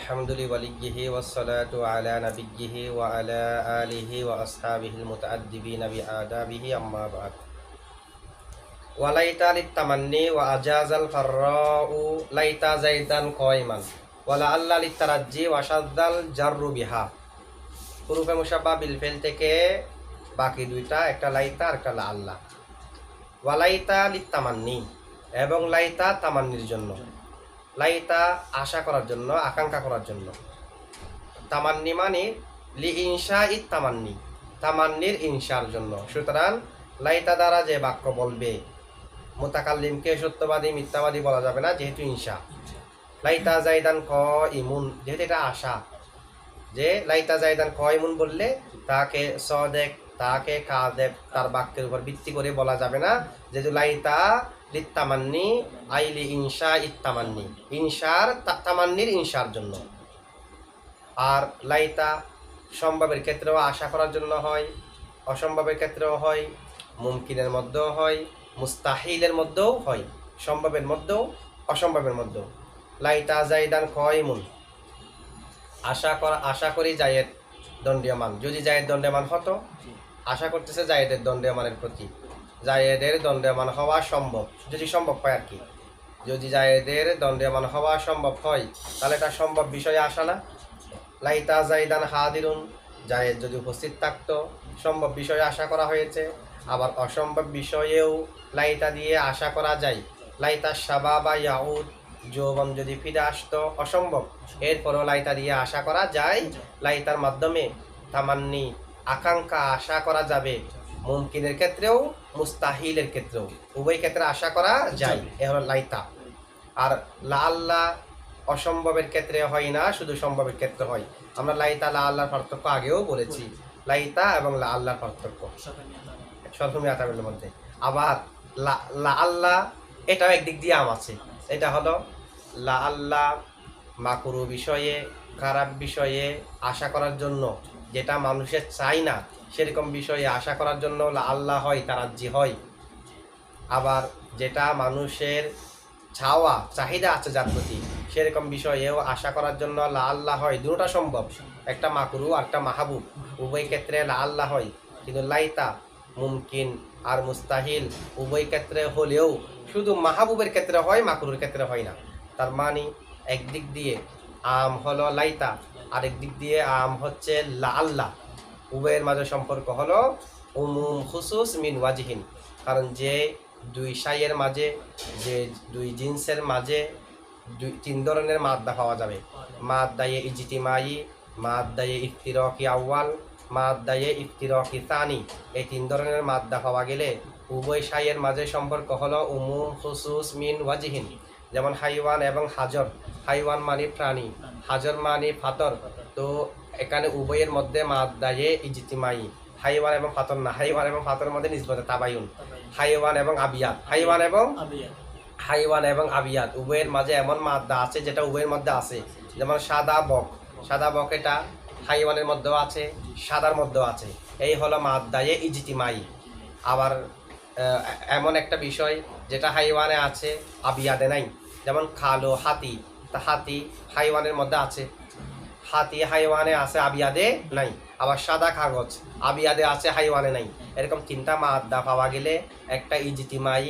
আলহামদুলিল্লাহি ওয়াসসালাতু আলা নাবিয়্যিহি ওয়া আলা আলিহি ওয়া আসহাবিহিল মুতাআদ্দিবিনা বিআদাবিহি আম্মা বা'দ। ওয়ালাইতা লিত-তামান্নি ওয়া আজাজাল ফাররাউ লাইতা যাইদান কায়মান ওয়ালা আল্লা লিত-তারাজ্জি ওয়া শাদ্দাল জাররু বিহা। হুরুফে মুশাব্বাহ বিল ফিল থেকে বাকি দুইটা, একটা লাইতা আর একটা আল্লাহ। ওয়ালাইতা লিত-তামান্নি, এবং লাইতা তামান্নির জন্য। লাইতা আশা করার জন্য, আকাঙ্ক্ষা করার জন্য। তামান্নি মানে লি ইনশা ইত তামান্নি, তামান্নির ইনশার জন্য। সুতরাং লাইতা দ্বারা যে বাক্য বলবে, মুতাকাল্লিমকে সত্যবাদী মিথ্যাবাদী বলা যাবে না, যেহেতু ইনশা। লাইতা জাইদান ক ইমুন, যেহেতু এটা আশা, যে লাইতা জাইদান ক ইমুন বললে তাকে সদেক, তাকে কাদেব, তার বাক্যের উপর ভিত্তি করে বলা যাবে না। যেহেতু লাইতা লিত-তামান্নি আইলি ইনশা ইত-তামান্নি, ইনশার তামান্নির ইনশার জন্য। আর লাইতা সম্ভবের ক্ষেত্রেও আশা করার জন্য হয়, অসম্ভবের ক্ষেত্রেও হয়, মুমকিনের মধ্যেও হয়, মুস্তাহিলের মধ্যেও হয়, সম্ভবের মধ্যেও অসম্ভবের মধ্যেও। লাইতা জাইদান কায়িমুন, আশা করি জায়েদ দণ্ডীয়মান। যদি জায়েদ দণ্ডীয়মান হতো, আশা করতেছে জায়েদের দণ্ডীয়মানের প্রতি, জায়েদের দণ্ডীয়মান হওয়া সম্ভব, যদি সম্ভব হয় আর কি। যদি জায়েদের দণ্ডীয়মান হওয়া সম্ভব হয়, তাহলে এটা সম্ভব বিষয়ে আসা না। লাইতা জাইদান হাদিরুন, জায়েদ যদি উপস্থিত থাকতো, সম্ভব বিষয়ে আশা করা হয়েছে। আবার অসম্ভব বিষয়েও লাইতা দিয়ে আশা করা যায়। লাইতা শাবাবা ইয়াউদ, যৌবন যদি ফিরে আসতো, অসম্ভব, এরপরও লাইতা দিয়ে আশা করা যায়। লাইতার মাধ্যমে তামান্নি, আকাঙ্ক্ষা আশা করা যাবে, মুমকিনের ক্ষেত্রেও মুস্তাহিলের ক্ষেত্রেও, উভয় ক্ষেত্রে আশা করা যায়। এ হলো লাইতা। আর লা আল্লাহ অসম্ভবের ক্ষেত্রে হয় না, শুধু সম্ভবের ক্ষেত্রে হয়। আমরা লাইতা লা আল্লাহর পার্থক্য আগেও বলেছি, লাইতা এবং লা আল্লাহর পার্থক্য সর্বমি আতাবের মধ্যে। আবার লা আল্লাহ এটাও একদিক দিয়ে আম আছে। এটা হলো লা আল্লাহ মাকরু বিষয়ে, খারাপ বিষয়ে আশা করার জন্য, যেটা মানুষের চাই না সেরকম বিষয়ে আশা করার জন্য লা আল্লাহ হয়, তারাজ্জি হয়। আবার যেটা মানুষের চাওয়া চাহিদা আছে যার প্রতি, সেরকম বিষয়েও আশা করার জন্য লা আল্লাহ হয়। দুটোটা সম্ভব, একটা মাকরু আর একটা মাহবুব, উভয় ক্ষেত্রে লা আল্লাহ হয়। কিন্তু লাইতা মুমকিন আর মুস্তাহিল উভয় ক্ষেত্রে হলেও শুধু মাহবুবের ক্ষেত্রে হয়, মাকরুর ক্ষেত্রে হয় না। তার মানে একদিক দিয়ে আম হলো লাইতা, আরেক দিক দিয়ে আম হচ্ছে লা আল্লাহ। উভয়ের মাঝে সম্পর্ক হলো উমুম খুসুস মিন ওয়াজিহিন। কারণ যে দুই শাইয়ের মাঝে, যে দুই জিন্সের মাঝে তিন ধরনের মাদ্দা পাওয়া যাবে। মাদ্দায়ে ইজতিমাই, মাদ্দায়ে ইফতিরাকি আউয়াল, মাদ্দায়ে ইফতিরাকি তানি। এই তিন ধরনের মাদ্দা পাওয়া গেলে উভয় শাইয়ের মাঝে সম্পর্ক হলো উমুম খুসুস মিন ওয়াজিহিন। যেমন হাইওয়ান এবং হাজর, হাইওয়ান মানে প্রাণী, হাজর মানে ফাতর। তো এখানে উভয়ের মধ্যে মাদ্দায়ে ইজতিমাই, হাইওয়ান এবং ফাতর না, হাইওয়ান এবং ফাতরের মধ্যে নিসবতে তাবায়ুন। হাইওয়ান এবং আবিয়াত, হাইওয়ান এবং আবিয়াত উভয়ের মাঝে এমন মাদ্দা আছে যেটা উভয়ের মধ্যে আছে। যেমন সাদা বক, সাদা বক এটা হাইওয়ানের মধ্যেও আছে, সাদার মধ্যেও আছে। এই হলো মাদ্দায়ে ইজতিমাই। আবার এমন একটা বিষয় যেটা হাইওয়ানে আছে, আবিয়াদে নাই। যেমন কালো হাতি, তা হাতি হাইওয়ানের মধ্যে আছে, হাতি হাইওয়ানে আছে, আবিয়াদে নাই। আবার সাদা কাগজ আবিয়াদে আছে, হাইওয়ানে নাই। এরকম তিনটা মাদ্দা পাওয়া গেলে একটা ইজতিমাই,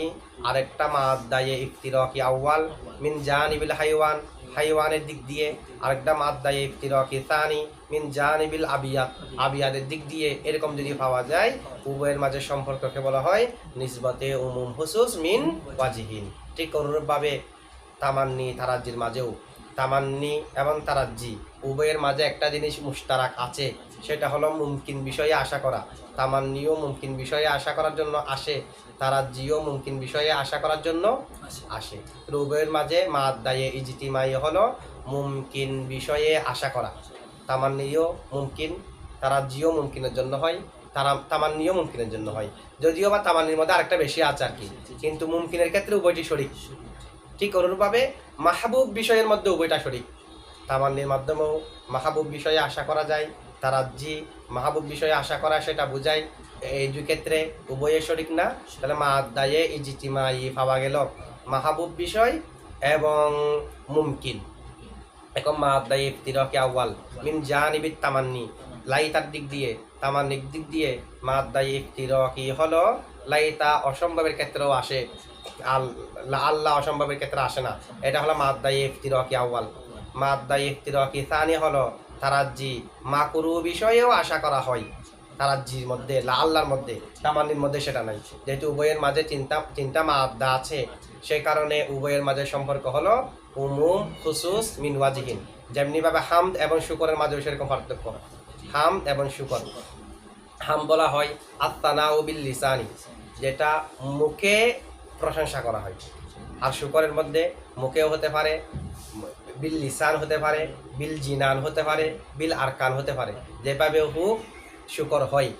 আরেকটা মাদ্দায়ে ইফতিরাকি আউয়াল মিন জানিবিল হাইওয়ান, হাইওয়ানের দিক দিয়ে, আরেকটা মাদ্দায়ে ইফতিরাকি তানি মিন জানিবিল আবিয়াদ, আবিয়াদের দিক দিয়ে। এরকম যদি পাওয়া যায়, উভয়ের মাঝে সম্পর্ককে বলা হয় নিসবতে উমুম হুসুস মিন ওয়াজিহিন। ঠিক অনুরূপভাবে তামান্নি তারাজ্জির মাঝেও, তামান্নি এবং তারাজ্জি উভয়ের মাঝে একটা জিনিস মুশতারাক আছে, সেটা হলো মুমকিন বিষয়ে আশা করা। তামান্নিও মুমকিন বিষয়ে আশা করার জন্য আসে, তারাজ্জিও মুমকিন বিষয়ে আশা করার জন্য আসে। উভয়ের মাঝে মাদ্দায়ে ইজতিমাই হলো মুমকিন বিষয়ে আশা করা। তামান্নিও মুমকিন, তারাজ্জিও মুমকিনের জন্য হয়, তামান্নিও মুমকিনের জন্য হয়। যদিও বা তামান্নির মধ্যে আরেকটা বেশি আছে আর কি, কিন্তু মুমকিনের ক্ষেত্রে উভয়টি শরীক। ঠিক অনুরূপভাবে মাহবুব বিষয়ের মধ্যে উভয়টা শরীক। তামান্নির মাধ্যমেও মাহবুব বিষয়ে আশা করা যায়, তারাজ্জি মাহবুব বিষয়ে আশা করা, সেটা বোঝায়। এই দুই ক্ষেত্রে উভয়ে শরীক না, তাহলে মাদ্দায়ে ইজতিমাই পাওয়া গেল মাহবুব বিষয় এবং মুমকিন। এখন মাদ্দা ইফতিরাকি আউয়াল মিন জানিবিত তামান্নি, লাইতার দিক দিয়ে, তামান্নির দিক দিয়ে মাদ্দা ইফতিরাকি হলো লাইতা অসম্ভবের ক্ষেত্রেও আসে, আল্লাহ অসম্ভবের ক্ষেত্রে আসে না, এটা হলো মাদ্দা ইফতিরাকি আউয়াল। মাদ্দা ইফতিরাকি সানি হলো তারাজ্জি, মাকরু বিষয়েও আশা করা হয় তারাজ্জির মধ্যে, আল্লাহর মধ্যে, তামান্নির মধ্যে সেটা নাই। যেহেতু উভয়ের মাঝে তিনটা মাদ্দা আছে, সেই কারণে উভয়ের মাঝে সম্পর্ক হলো উমুম খুসুস মিন ওয়াজিহিন। যেমনিভাবে হামদ এবং শুকরের মাঝেও সেরকম পার্থক্য। হামদ এবং শুকর, হাম বলা হয় আত্তানাউ বিল লিসানি, যেটা মুখে প্রশংসা করা হয়, আর শুকরের মধ্যে মুখেও হতে পারে, বিল লিসান হতে পারে, বিল জিনান হতে পারে, বিল আরকান হতে পারে। যেভাবে হুক শুকর হয়,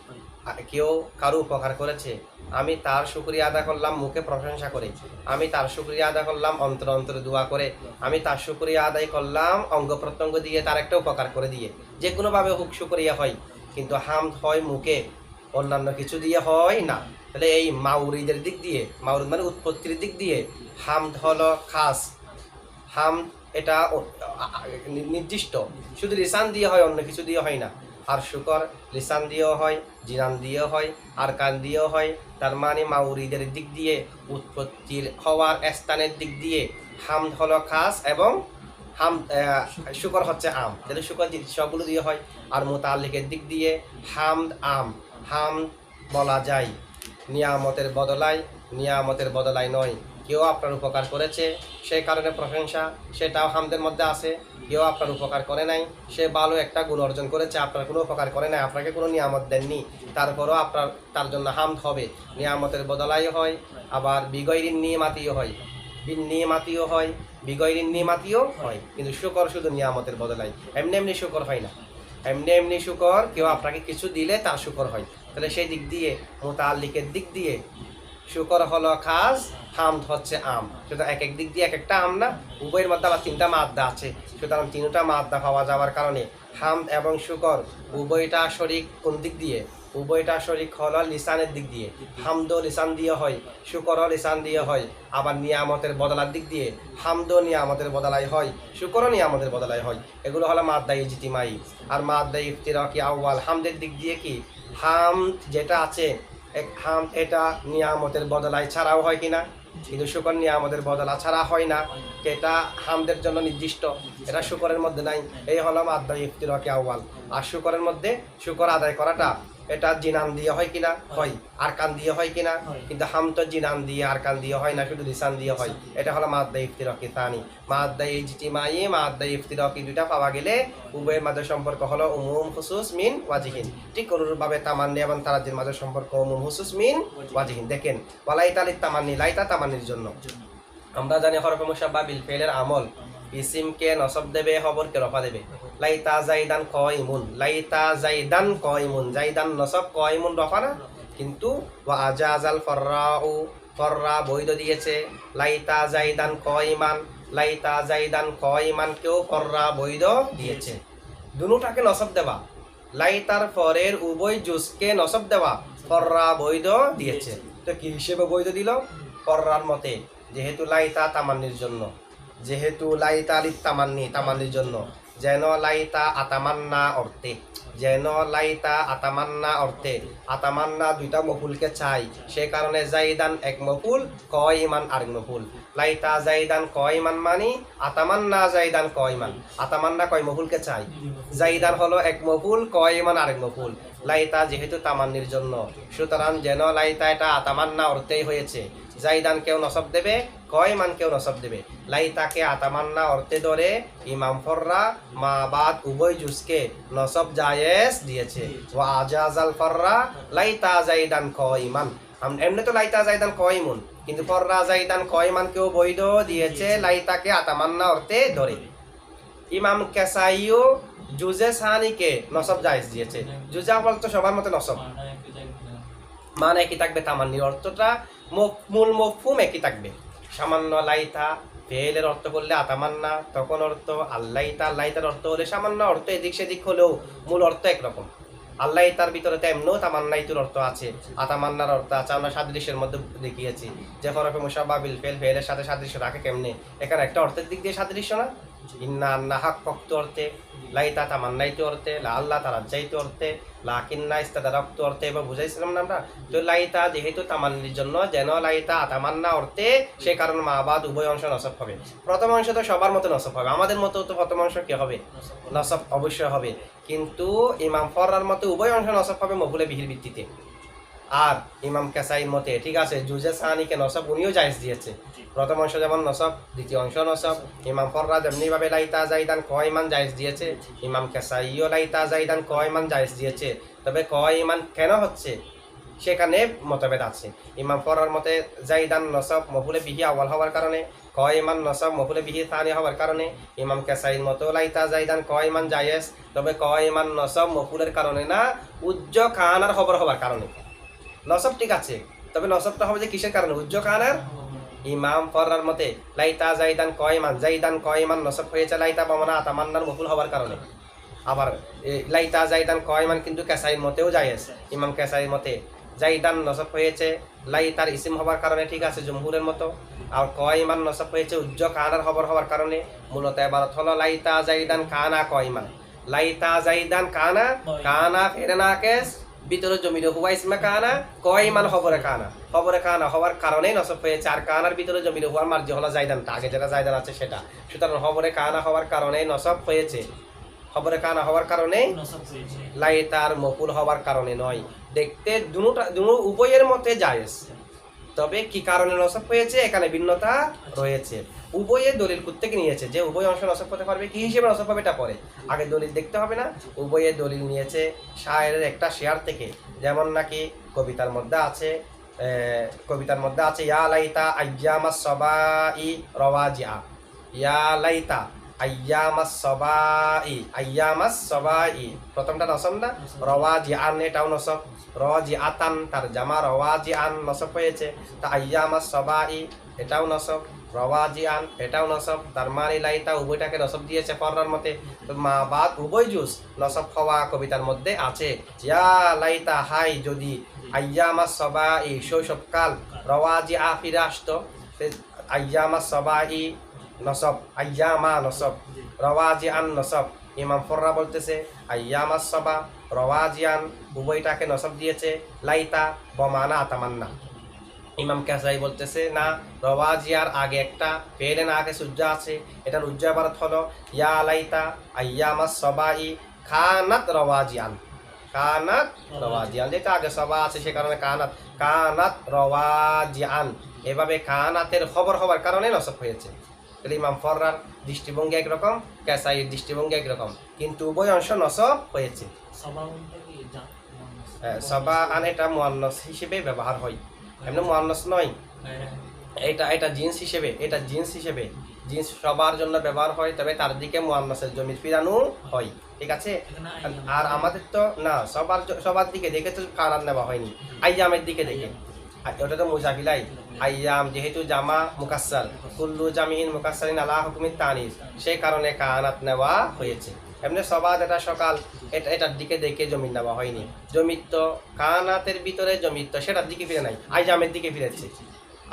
কেউ কারো উপকার করেছে, আমি তার শুকরিয়া আদা করলাম মুখে প্রশংসা করে, আমি তার শুকরিয়া আদা করলাম অন্তর অন্তরে দোয়া করে, আমি তার শুকরিয়া আদায় করলাম অঙ্গ প্রত্যঙ্গ দিয়ে, তার একটা উপকার করে দিয়ে, যে কোনোভাবে হুক শুকরিয়া হয়। কিন্তু হামদ হয় মুখে, অন্যান্য কিছু দিয়ে হয় না। তাহলে এই মাউরিদের দিক দিয়ে, মাউরিদ মানে উৎপত্তির দিক দিয়ে হামদ হলো খাস, হামদ এটা নির্দিষ্ট, শুধু লিসান দিয়ে হয়, অন্য কিছু দিয়ে হয় না। আর শুকর লিসান দিয়েও হয়, জিনান দিয়েও হয়, আর কান দিয়েও হয়। তার মানে মাউরিদের দিক দিয়ে, উৎপত্তির হওয়ার স্থানের দিক দিয়ে হামদ হলো খাস, এবং শুকর হচ্ছে আম, যেটা শুকর সবগুলো দিয়ে হয়। আর মুতাল্লিকের দিক দিয়ে হামদ আম, হামদ বলা যায় নিয়ামতের বদলায়, নিয়ামতের বদলায় নয়। কেউ আপনার উপকার করেছে, সেই কারণে প্রশংসা, সেটাও হামদের মধ্যে আছে। কেউ আপনার উপকার করে নাই, সে ভালো একটা গুণ অর্জন করেছে, আপনার কোনো উপকার করে নাই, আপনাকে কোনো নিয়ামত দেননি, তারপরও আপনার তার জন্য হামদ হবে। নিয়ামতের বদলাই হয়, আবার বিগয়রিন নিয়ামাতিও হয়, বিন নিয়ামাতিও হয়, বিগয়রিন নিয়ামাতিও হয়। কিন্তু শুকর শুধু নিয়ামতের বদলাই, এমনি এমনি শুকর হয় না। এমনি এমনি শুকর, কেউ আপনাকে কিছু দিলে তার শুকর হয়। তাহলে সেই দিক দিয়ে, মুতাল্লিকের দিক দিয়ে শুকর হলো খাস, হামদ হচ্ছে আম। সুতরাং এক এক দিক দিয়ে এক একটা আম না, উভয়ের মধ্যে আবার তিনটা মাদ্দা আছে। সুতরাং তিনটা মাদ্দা পাওয়া যাওয়ার কারণে হামদ এবং শুকর উভয়টা শরিক কোন দিক দিয়ে? উভয়টা শরিক হলো লিসানের দিক দিয়ে। হামদও লিসান দিয়ে হয়, শুকরও লিসান দিয়ে হয়। আবার নিয়ামতের বদলার দিক দিয়ে হামদও নিয়ামতের বদলাই হয়, শুকরও নিয়ামতের বদলাই হয়। এগুলো হলো মাদ্দা ইজতিমাই। আর মাদ্দা ইফতিরাকি আউয়াল হামদের দিক দিয়ে কি? হামদ যেটা আছে, হাম এটা নিয়ামতের বদলাই ছাড়াও হয় কিনা? কিন্তু শুকর নিয়ামতের বদলা ছাড়া হয় না, এটা হামদের জন্য নির্দিষ্ট, এটা শুকরের মধ্যে নাই। এই হলো মাদ্দা ইফতিরাকি আউয়াল। আর শুকরের মধ্যে শুকর আদায় করাটা, এটা জিনান দিয়ে হয় কিনা? হয়। আর কান দিয়ে হয় কিনা? কিন্তু হাম তো জিনান দিয়ে আর কান দিয়ে হয় না, শুধু লিসান দিয়ে হয়। এটা হলো মাদ্দা ইফতিরাকি তানি। মাদ্দা ইজতিমাই, মাদ্দা ইফতিরাকি দুইটা পাওয়া গেলে উভয়ের মাঝে সম্পর্ক হলো উমুম খুসুস মিন ওয়াজিহিন। ঠিক অনুরূপভাবে তামান্নি এবং তারাজ্জির মাঝে সম্পর্ক উমুম খুসুস মিন ওয়াজিহিন। দেখেন, ওয়ালাইতা লিত তামান্নি, লাইতা তামান্নির জন্য। আমরা জানি হরফে মুশাব্বাহ বিল ফিলের আমল, ইসিমকে নসব দেবে, খবরকে রফা দেবে। লাইতা জাইদান কয়মুন, লাইতা জাইদান কয়মুন, জাইদান নসব, কয়মুন রফা না? কিন্তু ওয়া আজাজাল ফররাউ, ফররা বৈধ দিয়েছে। লাইতা জাইদান কয়মান, লাইতা জাইদান কয়মান কেও ফররা বৈধ দিয়েছে। দুটাকে নসব দেওয়া, লাইতার পরের উভয় জুজকে নসব দেওয়া, ফররা বৈধ দিয়েছে। তো কি হিসেবে বৈধ দিল? ফররার মতে, যেহেতু লাইতা তামান্নির জন্য, যেহেতু লাইতা আলিত তামান্নি, তামান্নির জন্য, যেন লাইতা আতামান্না অর্থে, যেন লাইতা আতামান্না অর্থে, আতামান্না দুইটা মফুলকে চাই, সে কারণে জাইদান এক মফুল, কয়মান আরেক মফুল। লাইতা জাইদান কয়মান মানি আতামান্না জাইদান কয়মান, আতামান্না কয় মফুলকে চাই, জাইদান হলো এক মফুল, কয়মান আরেক মফুল। লাইতা যেহেতু তামান্নির জন্য, সুতরাং যেন লাইতা এটা আতামান্না অর্থেই হয়েছে। জাইদান কেউ নসব দেবে, কয়মান কেউ নসব দেবে। লাইতাকে আতামান্না অর্থে ধরে ইমাম ফররা মা বাদ উভয় জুজকে নসব জায়েজ দিয়েছে। ওয়া আজাজাল ফররা লাইতা জাইদান কয়মান, এমনি তো লাইতা জাইদান কয়মুন, কিন্তু ফররা জাইদান কয়মান কেউ বৈধ দিয়েছে লাইতাকে আতামান্না অর্থে ধরে। ইমাম কেসাইও জুজে সানিকে নসব জায়েজ দিয়েছে। জুজা বলতো সবার মতে নসব, মানে একই থাকবে, তামান্নির অর্থটা মূল মফহুম একই থাকবে। সামান্য লাইতা ফেলের অর্থ করলে আতামান্না, তখন অর্থ আল্লাইতা, আল্লাইতার অর্থ হলে সামান্য অর্থ এদিক সেদিক হলেও মূল অর্থ একরকম। আল্লাইতার ভিতরে তো এমনও তামান্নাইতুর অর্থ আছে, আতামান্নার অর্থ আছে। আমরা সাদৃশ্যের মধ্যে দেখিয়েছি যে হরফে মুশাব্বাহ বিল ফেল, ফেলের সাথে সাদৃশ্য রাখে কেমনে। এখানে একটা অর্থের দিক দিয়ে সাদৃশ্য না, ইন্না আন্না হাক পক্ত অর্থে, লাইতা তামান্নাইতে অর্থে, লা আল্লাহ তারাজ্জাইতে অর্থে, লাকিন্না ইস্তাদারাক্ত অর্থে এবার বুঝাইছিলাম না আমরা। তো লাইতা যেহেতু তামান্নির জন্য, যেন লাইতা তামান্না অর্থে, সে কারণে মা বাদ উভয় অংশ নসব হবে। প্রথম অংশ তো সবার মতো নসব হবে, আমাদের মতো তো প্রথম অংশ কি হবে, নসব অবশ্যই হবে। কিন্তু ইমাম ফররার মতে উভয় অংশ নসব হবে মফুলে বিহির ভিত্তিতে। আর ইমাম কাসাইর মতে ঠিক আছে, জুজে সাহানিকে নসব উনিও জায়েজ দিয়েছে, প্রথম অংশ যেমন নসব, দ্বিতীয় অংশ নসব। ইমাম ফররা যেমনিভাবে লাইতা জাইদান কয়মান জায়েজ দিয়েছে, ইমাম কাসাইও লাইতা জাইদান কয়মান জায়েজ দিয়েছে। তবে কয়মান কেন হচ্ছে সেখানে মতভেদ আছে। ইমাম ফররার মতে জাইদান নসব মফুলে বিহি আওয়াল হওয়ার কারণে, কয়মান নসব মফুলে বিহি থানি হওয়ার কারণে। ইমাম কাসাইর মতো লাইতা জাইদান কয়মান জায়েজ, তবে কয়মান নসব মফুলের কারণে না, উজ্জ খানার খবর হওয়ার কারণে। নসব ঠিক আছে, তবে নসবটা হবে যে কিসের কারণে, উজ্জ খানার। ইমাম ফররার মতে লাইতা জাইদান কয়মান নসব হয়েছে লাইতা বামনা তামান্নার মফুল হওয়ার কারণে। আবার লাইতা জাইদান কয়মান কিন্তু কাসাইর মতেও জায়েজ। ইমাম কাসাইর মতে জাইদান নসব হয়েছে লাইতার ইসিম হওয়ার কারণে, ঠিক আছে জমহুরের মতো। আর কয়মান নসব হয়েছে উজ্জ কানার খবর হওয়ার কারণে। মূলত এবারত হলো লাইতা জাইদান কানা কয়মান, লাইতা জাইদান কানা, কানা ফেরেনা কেস ভিতরে জমির হুয়া ইসমা কানা, কয়মান খবরে কানা হওয়ার কারণেই নসব হয়েছে। আর কানার ভিতরে জমির হুয়ার মার্জি হলো জাইদানটা, আগে যেটা জাইদান আছে সেটা। সুতরাং খবরে কানা হওয়ার কারণেই নসব হয়েছে, খবরে কানা হওয়ার কারণে, লাইতার মফুল হওয়ার কারণে নয়। দেখতে দুটো উভয়ের মতে জায়েজ, তবে কি কারণে নসব হয়েছে এখানে ভিন্নতা রয়েছে। উভয়ে দলিল থেকে নিয়েছে যে উভয় অংশ নসব হতে পারবে, কি হিসেবে নসব হবে এটা পরে, আগে দলিল দেখতে হবে না। উভয়ে দলিল নিয়েছে শায়েরের একটা শেয়ার থেকে, যেমন নাকি কবিতার মধ্যে আছে ইয়া লাইতা আইয়ামাস সবাই রওয়াজিআ, ইয়া লাইতা আইয়ামাস সবাই, প্রথমটা নসব না, রওয়াজিআন এটাও নসব, রওয়াজিআতান তার জামা রওয়াজিআন নসব হয়েছে। তা আইয়ামাস সবাই এটাও নসব, রওয়াজিআন এটাও নসব, তার মানে লাইতা উভয়টাকে নসব দিয়েছে ফররার মতে। তো মা বাদ উভয় জুস নসব হওয়া কবিতার মধ্যে আছে। ইয়া লাইতা হাই যদি আইয়ামাস সবাই শৈশবকাল, রওয়াজিআ ফিরে আসতো, আইয়ামাস সবাই নসব, আইয়ামা নসব, রওয়াজিআন নসব। ইমাম ফররা বলতেছে আইয়ামাস সবা রওয়াজিআন উভয়টাকে নসব দিয়েছে লাইতা বমানা তামান্না। ইমাম কাসাই বলতেছে না, রওয়াজিয়ার আগে একটা পেলে না আগে সূর্য আছে, এটার উজ্জ ইবারত হলো ইয়া লাইতা আইয়ামাস সবাই খানাত রওয়াজিয়ান, যেটা আগে সবা আছে সে কারণে কানাত রওয়াজিয়ান। এভাবে কানাতের খবর হওয়ার কারণে নসব হয়েছে। তাহলে ইমাম ফররার দৃষ্টিভঙ্গি একরকম, কাসাইয়ের দৃষ্টিভঙ্গি একরকম, কিন্তু উভয় অংশ নসব হয়েছে। সবা আন এটা মুয়ান্নাস হিসেবে ব্যবহার হয়, এমনি মুয়ান্নাস নয়, এটা জিন্স হিসেবে জিন্স সবার জন্য ব্যবহার হয়, তবে তার দিকে মুয়ান্নাসের জমির ফিরানো হয়, ঠিক আছে। আর আমাদের তো না, সবার দিকে দেখে তো কানাত নেওয়া হয়নি, আইয়ামের দিকে দেখে, ওটা তো মুজাফিলাই। আইয়াম যেহেতু জামা মুকাসসার, কুল্লু জামিন মুকাসসারিন আলা হুকুমিত তানিস, সেই কারণে কানাত নেওয়া হয়েছে। এমনি সবাদ এটা সকাল, এটার দিকে দেখে জমিন নেওয়া হয়নি। জমির তো কানাতের ভিতরে জমির তো সেটার দিকে ফিরে নাই, আইয়ামের দিকে ফিরেছে।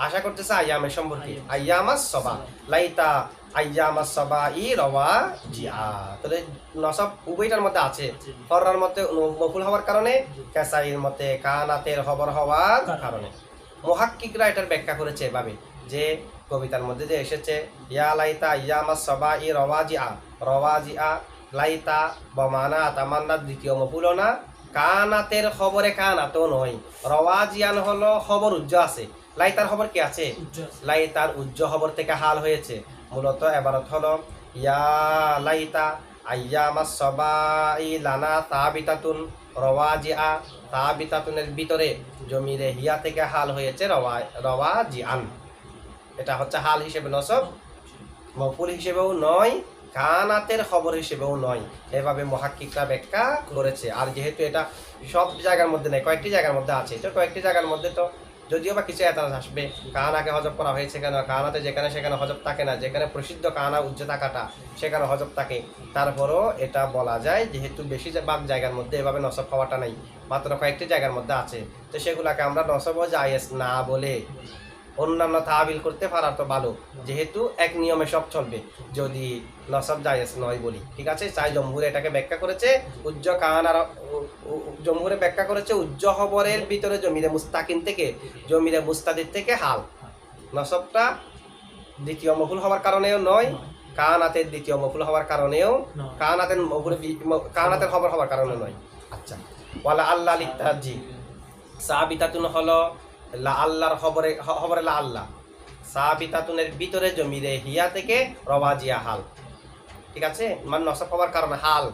আশা করতেছে আইয়ামের সম্পর্কে আইয়ামাস সবা লাইতা আইয়ামাস সবা ই রওয়া জিয়া। তাহলে নসব উভয়টার মধ্যে আছে, ফররার মতে মফুল হওয়ার কারণে, কাসাইয়ের মতে কানাতের খবর হওয়ার কারণে। মুহাক্কিকরা এটার ব্যাখ্যা করেছে এভাবে যে কবিতার মধ্যে যে এসেছে ইয়া লাইতা আইয়ামাস সবা ই রওয়াজিআ লাইতা বমানা তামান্না দ্বিতীয় মফুল না, কানাতের খবরে কানাতও নয়, রওয়াজিয়ান হলো খবর উজ্জ আছে, লাইতার খবর কি আছে, লাইতার উজ্জ খবর থেকে হাল হয়েছে। মূলত এবারত হলো ইয়া লাইতা আইয়ামাস সবাই লানা তাবিতাতুন রওয়াজিআ, তাবিতাতুনের ভিতরে জমিরে হিয়া থেকে হাল হয়েছে রওয়াজিআন। এটা হচ্ছে হাল হিসেবে নসব, মফুল হিসেবেও নয়, কানাতের খবর হিসেবেও নয়। এভাবে মুহাক্কিকরা ব্যাখ্যা করেছে। আর যেহেতু এটা সব জায়গার মধ্যে নেই, কয়েকটি জায়গার মধ্যে আছে, তো কয়েকটি জায়গার মধ্যে তো যদিও বা কিছু এতারাজ আসবে, কানাকে হজব করা হয়েছে কেন, কানাতে যেখানে সেখানে হজব থাকে না, যেখানে প্রসিদ্ধ কানা উজ্জ থাকাটা সেখানে হজব থাকে। তারপরও এটা বলা যায় যেহেতু বেশিরভাগ জায়গার মধ্যে এভাবে নসব হওয়াটা নেই, মাত্র কয়েকটি জায়গার মধ্যে আছে, তো সেগুলাকে আমরা নসব ও জায়েজ না বলে অন্যান্য তাবিল করতে পারা তো ভালো, যেহেতু এক নিয়মে সব চলবে যদি নসব জায়েজ নয় বলি। ঠিক আছে, চাই জমহুরে এটাকে ব্যাখ্যা করেছে উজ্জ কান আর জমহুরে ব্যাখ্যা করেছে উজ্জ খবরের ভিতরে জমিরে মুস্তাকিন থেকে জমিরে মুস্তাদির থেকে হাল নসবটা দ্বিতীয় মফুল হওয়ার কারণেও নয়, কানাতের দ্বিতীয় মফুল হওয়ার কারণেও কানাতের খবর হওয়ার কারণে নয়। আচ্ছা, ওয়ালা আল্লাহ লিতাজি সাবিতাতুন হলো লা আল্লাহর খবরে লা আল্লাহ, সাবিতাতুনের ভিতরে জমিরে হিয়া থেকে রবাজিয়া হাল। ঠিক আছে, মানে নসব হওয়ার কারণে হাল,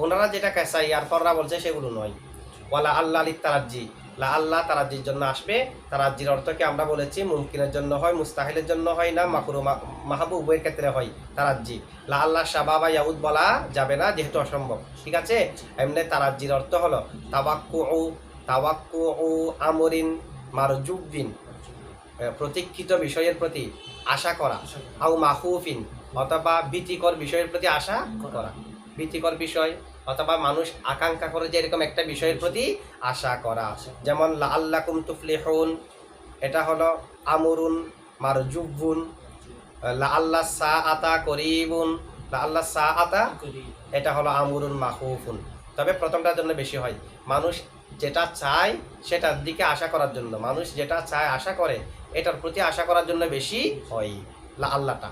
ওনারা যেটা কেসাই আর ফররা বলছে সেগুলো নয়। ওয়ালা আল্লাহ লিতারাজি, লা আল্লাহ তারাজ্জির জন্য আসবে। তারাজ্জির অর্থকে আমরা বলেছি মুমকিনের জন্য হয়, মুস্তাহিলের জন্য হয় না, মাকরু মাহবুব উভয়ের ক্ষেত্রে হয় তারাজ্জি। লা আল্লাহ শাবাবা ইয়াউদ বলা যাবে না যেহেতু অসম্ভব। ঠিক আছে, এমনি তারাজ্জির অর্থ হলো তাওয়াক্কু আমরিন মারজুবিন, প্রতীক্ষিত বিষয়ের প্রতি আশা করা, আও মাখুফিন অথবা ভীতিকর বিষয়ের প্রতি আশা করা। ভীতিকর বিষয় অথবা মানুষ আকাঙ্ক্ষা করে যে এরকম একটা বিষয়ের প্রতি আশা করা, যেমন লাআল্লাকুম তুফলিহুন, এটা হলো আমরুন মারজুবুন। লাআল্লাহ সাআতা করিবুন, লাআল্লাহ সাআতা এটা হলো আমরুন মাখুফুন। তবে প্রথমটার জন্য বেশি হয়, মানুষ যেটা চায় সেটার দিকে আশা করার জন্য, মানুষ যেটা চায় আশা করে এটার প্রতি আশা করার জন্য বেশি হয় লাআল্লাহটা।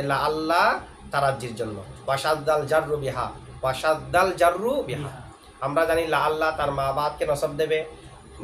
লা আল্লাহ তারাজ্জির জন্য। ওয়াসাদ্দাল জাররু বিহা, ওয়াসাদ্দাল জাররু বিহা, আমরা জানি লা আল্লাহ তার মা বাদকে নসব দেবে,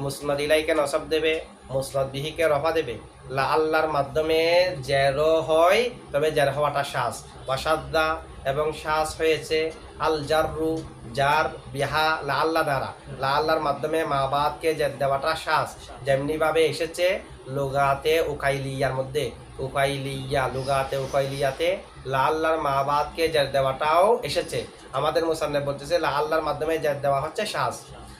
মুসনাদ ইলাইকে নসব দেবে, মুসনাদ বিহিকে রফা দেবে। লা আল্লাহর মাধ্যমে জের হয়, তবে জের হওয়াটা শ্বাস। ওয়াসাদ্দা এবং শ্বাস হয়েছে আল জাররু জার বিহা লা আল্লাহ দ্বারা, লা আল্লাহর মাধ্যমে মা বাদকে জের দেওয়াটা শ্বাস। যেমনিভাবে এসেছে লুগাতে উকাইলিয়ার মধ্যে, উকাইলিয়া লুগাতে উকাইলিয়াতে লা আল্লাহর মা বাদকে জের দেওয়াটাও এসেছে। আমাদের মুসান্নেফ বলতেছে লা আল্লাহর মাধ্যমে জের দেওয়া হচ্ছে শ্বাস।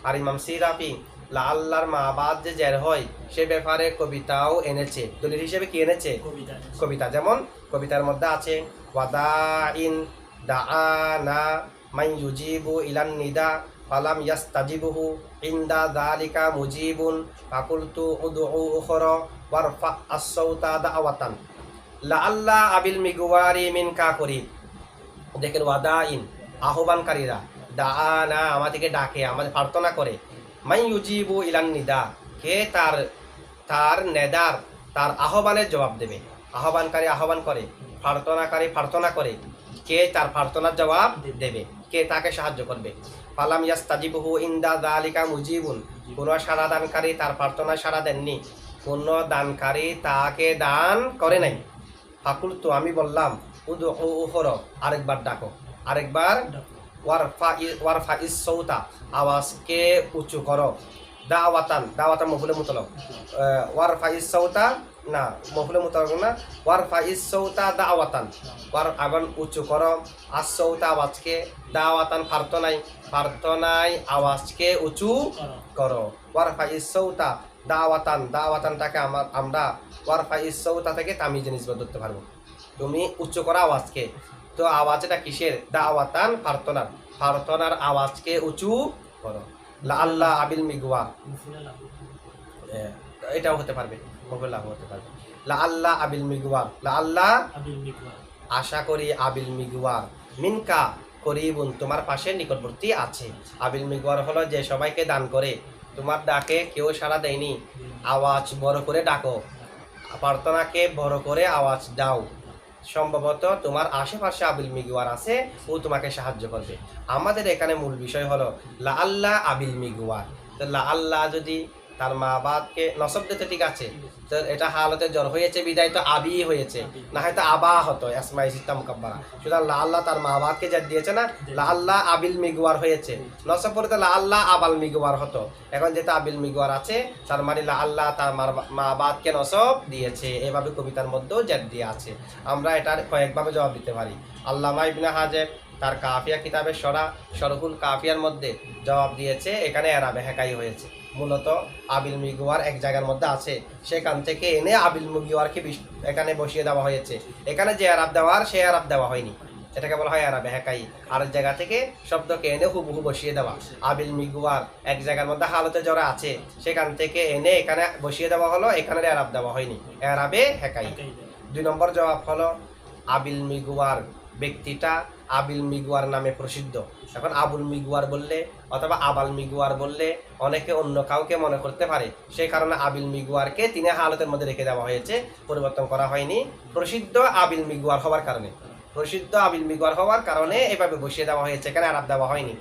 আর ইমাম সিরাফি লা আল্লাহর মা বাদ যে জের হয় সে ব্যাপারে কবিতাও এনেছে, দলিল হিসেবে কি এনেছে? কবিতা। যেমন কবিতার মধ্যে আছে ওয়াদাইন দাআনা মান ইউজিবু ইলান নিদা ফালাম ইয়াস্তাজিবুহু ইনদা যালিকা মুজিবুন ফাকুলতু উদউ উখরা ওয়ারফা আস-সাউতা দাওয়াতান লাআল্লাহ আবিল মিগওয়ারি মিন কাকরিব। দেখেন ওয়াদাইন আহ্বানকারীরা, দাআনা আমাদেরকে ডাকে, আমাদের প্রার্থনা করে, মান ইউজিবু ইলান নিদা কে তার নেদার তার আহ্বানের জবাব দেবে। আহ্বানকারী আহ্বান করে, প্রার্থনাকারী প্রার্থনা করে, কে তার প্রার্থনার জবাব দেবে, কে তাকে সাহায্য করবে। ফালাম ইয়াস্তাজিবুহু ইনদা যালিকা মুজিবুন, কোন সাড়া দানকারী তার প্রার্থনা সাড়া দেননি, কোন দানকারী তাকে দান করে নাই। ফাকুলতু আমি বললাম উদউ উখরা আরেকবার ডাকো, আরেকবার ওয়ারফা ইস-সাউতা আওয়াজকে উঁচু করো, দাওয়াতান মফুলে মুতলক, ওয়ারফা ইস-সাউতা না মফুলে মুতলক না, ওয়ারফা ইস-সাউতা দাওয়াতান, আবার উঁচু করো, আস-সাউতা আওয়াজকে, দাওয়াতান প্রার্থনায় আওয়াজকে উঁচু করো। ওয়ারফা ইস-সাউতা দাওয়াতানটাকে আমরা ওয়ারফা ইস-সাউতা থেকে তামিজে নিসবত ধরতে পারবো, তুমি উচ্চ করা আওয়াজকে। তো আওয়াজটা কিসের? দাওয়াতান প্রার্থনার আওয়াজকে উঁচু করো। লা আল্লাহ আবিল মিগওয়ার, এটাও হতে পারবে, হতে পারবে। লা আল্লাহ আবিল মিগওয়ার, লা আল্লাহ আশা করি, আবিল মিগওয়ার মিনকা করিবুন তোমার পাশে নিকটবর্তী আছে। আবিল মিগওয়ার হলো যে সবাইকে দান করে, তোমার ডাকে কেউ সাড়া দেয়নি, আওয়াজ বড় করে ডাকো, প্রার্থনাকে বড় করে আওয়াজ দাও, সম্ভবত তোমার আশেপাশে আবিল মিগওয়ার আছে, ও তোমাকে সাহায্য করবে। আমাদের এখানে মূল বিষয় হলো লা আল্লাহ আবিল মিগওয়ার। তো লা আল্লাহ যদি তার মা বাপকে নসব দিতে ঠিক আছে, তো এটা হালতে জ্বর হয়েছে বিদায় তো আবি হয়েছে, না হয়তো আবা হতো আসমাই সিত্তা মুকাব্বারা। সুতরাং লা আল্লাহ তার মা বাপকে যা দিয়েছে না, লা আল্লাহ আবিল মিগওয়ার হয়েছে, নসব পড়তে লা আল্লাহ আবাল মিগওয়ার হতো। এখন যেটা আবিল মিগওয়ার আছে তার মানে লা আল্লাহ তার মা বাপকে নসব দিয়েছে, এভাবে কবিতার মধ্যেও জেদ দিয়ে আছে। আমরা এটার কয়েকভাবে জবাব দিতে পারি। আল্লামা ইবনে হাজেব তার কাফিয়া কিতাবের শরহুল কাফিয়ার মধ্যে জবাব দিয়েছে, এখানে এরাবে হেকাই হয়েছে, মূলত আবিল মিগওয়ার এক জায়গার মধ্যে আছে, সেখান থেকে এনে আবিল মিগওয়ারকে এখানে বসিয়ে দেওয়া হয়েছে। এখানে যে আরাব দেওয়ার সে আরাব দেওয়া হয়নি, এটাকে বলা হয় এরাবে হেকাই। আরেক জায়গা থেকে শব্দকে এনে হুবহু বসিয়ে দেওয়া। আবিল মিগুয়ার এক জায়গার মধ্যে হালতে জরা আছে, সেখান থেকে এনে এখানে বসিয়ে দেওয়া হলো, এখানে এরাব দেওয়া হয়নি, এরাবে হেকাই। 2 নম্বর জবাব হলো আবিল মিগুয়ার ব্যক্তিটা আবিল মিগুয়ার নামে প্রসিদ্ধ। এখন আবুল মিগুয়ার বললে অথবা আবাল মিগুয়ার বললে অনেকে অন্য কাউকে মনে করতে পারে, সেই কারণে আবিল মিগুয়ারকে তিনি হালতের মধ্যে রেখে দেওয়া হয়েছে, পরিবর্তন করা হয়নি। প্রসিদ্ধ আবিল মিগুয়ার হওয়ার কারণে, প্রসিদ্ধ আবিল মিগুয়ার হওয়ার কারণে এভাবে বসিয়ে দেওয়া হয়েছে, এখানে আরাব দেওয়া হয়নি।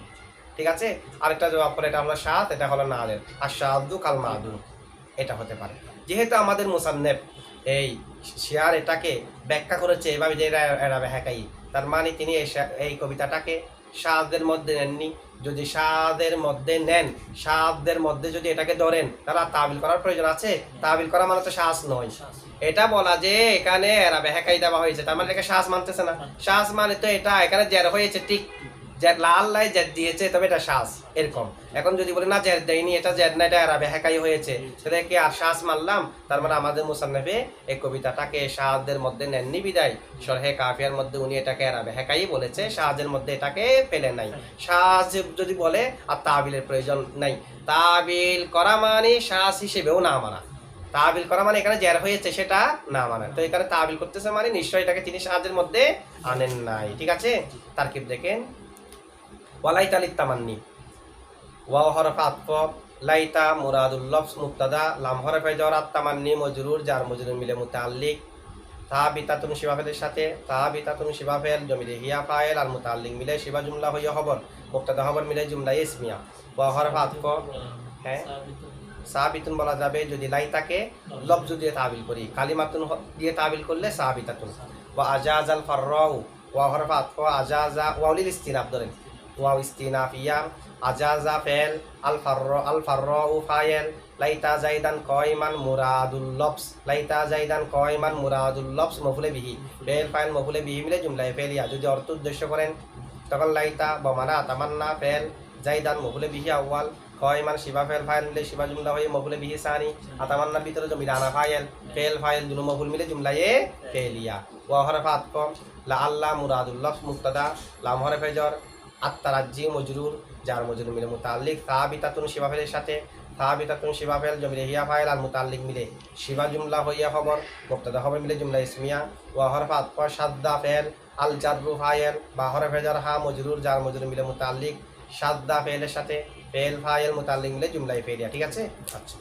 ঠিক আছে, আরেকটা জবাব করে, এটা হলো সাত, এটা হলো নাদের। আর শাহাদু কাল মাদু, এটা হতে পারে। যেহেতু আমাদের মুসান্নেফ এই শিয়ার এটাকে ব্যাখ্যা করেছে এভাবে যে এরাবে হেকাই, তার মানে তিনি এই কবিতাটাকে শাহাদের মধ্যে নেননি। যদি শাহাদের মধ্যে নেন, শাহাদের মধ্যে যদি এটাকে ধরেন, তাহলে তাবিল করার প্রয়োজন আছে? তাবিল করা মানে তো শাহাস নয়। এটা বলা যে এখানে এরাবে হেকাই দেওয়া হয়েছে, তার মানে এটাকে শাহাস মানতেছে না। শাহাস মানে তো এটা এখানে জের হয়েছে, ঠিক লাল লাই জের দিয়েছে, তবে এটা শাহাস, এরকম। এখন যদি বলি না জের দেয়নি, এটা জের না, এটা এরাবে হেকাই হয়েছে, সেটা কি আর শাহাস মানলাম? তার মানে আমাদের মুসান্নেফে এই কবিতাটাকে শাহাদের মধ্যে নেননি বিদায় শরহে কাফিয়ার মধ্যে উনি এটাকে এরাবে হেকাই বলেছে, শাহাজের মধ্যে এটাকে পেলে নাই। শাহাজ যদি বলে আর তাবিলের প্রয়োজন নাই। তাবিল করা মানে শাহাস হিসেবেও না মানা, তাবিল করা মানে এখানে জের হয়েছে সেটা না মানা। তো এখানে তাবিল করতেছে মানে নিশ্চয়ই এটাকে তিনি শাহাজের মধ্যে আনেন নাই। ঠিক আছে, তারকিব দেখেন। ওয়ালাইতা লিত্তামান্নি, ওয়াও হরফ আতফ, লাইতা মুরাদুল লফজ মুবতাদা, লাম হরফে জর, আত-তামান্নি মজরুর, জার মজরুর মিলে মুতাআল্লিক, তাবিতাতুন শিবা ফেলের সাথে, তাবিতাতুন শিবা ফেল জমিরে হিয়া ফাইল, আর মুতাআল্লিক মিলে শিবা জুমলা হইয়া খবর, মুবতাদা খবর মিলে জুমলা ইসমিয়া। ওয়াও হরফ আতফ, হ্যাঁ সাবিতুন বলা যাবে যদি লাইতাকে লফজ দিয়ে তাবিল করি, কালিমাতুন দিয়ে তাবিল করলে সাবিতাতুন। ওয়া আজাজাল ফাররাউ, ওয়া হরফ আতফ, আজাজা ওয়াউলিল ইস্তিনাফ ধরেন, ওয়াও ইস্তিনাফিয়া, আজাজা ফেল, আল ফাররাউ ফাইল, লাইতা জাইদান কয়মান মুরাদুল লফজ, লাইতা জাইদান কয়মান মুরাদুল লফজ মফুলে বিহি, ফেল ফাইল মফুলে বিহি মিলে জুমলায়ে ফেলিয়া। যদি অর্থ উদ্দেশ্য করেন তখন লাইতা বমানা তামান্না ফেল, জাইদান মফুলে বিহি আউয়াল, কয়মান শিবা ফেল ফাইল মিলে শিবা জুমলা হয়ে মফুলে বিহি সানি, আতামান্নার ভিতরে জমির আনা ফাইল, ফেল ফাইল দুনো মফুল মিলে জুমলায়ে ফেলিয়া। ওয়া হরফ আতফ, লা আল্লাহ মুরাদুল লফজ মুবতাদা, লাম হরফে জর, আত-তারাজ্জি মজরুর, জার মজরুর মিলে মুতাআল্লিক, সাবিতাতুন শিবা ফেলের সাথে, সাবিতাতুন শিবা ফেল জমিরে হিয়া ফাইল, আর মুতাআল্লিক মিলে শিবা জুমলা হইয়া খবর, মুবতাদা খবর মিলে জুমলা ইসমিয়া। ওয়া হরফ আতফ, শাদ্দা ফেল, আল জাররু ফাইল, বা হরফে জর, হা মজরুর, জার মজরুর মিলে মুতাআল্লিক, শাদ্দা ফেলের সাথে, ফেল ফাইল মুতাআল্লিক মিলে জুমলা ফেলিয়া। ঠিক আছে, আচ্ছা।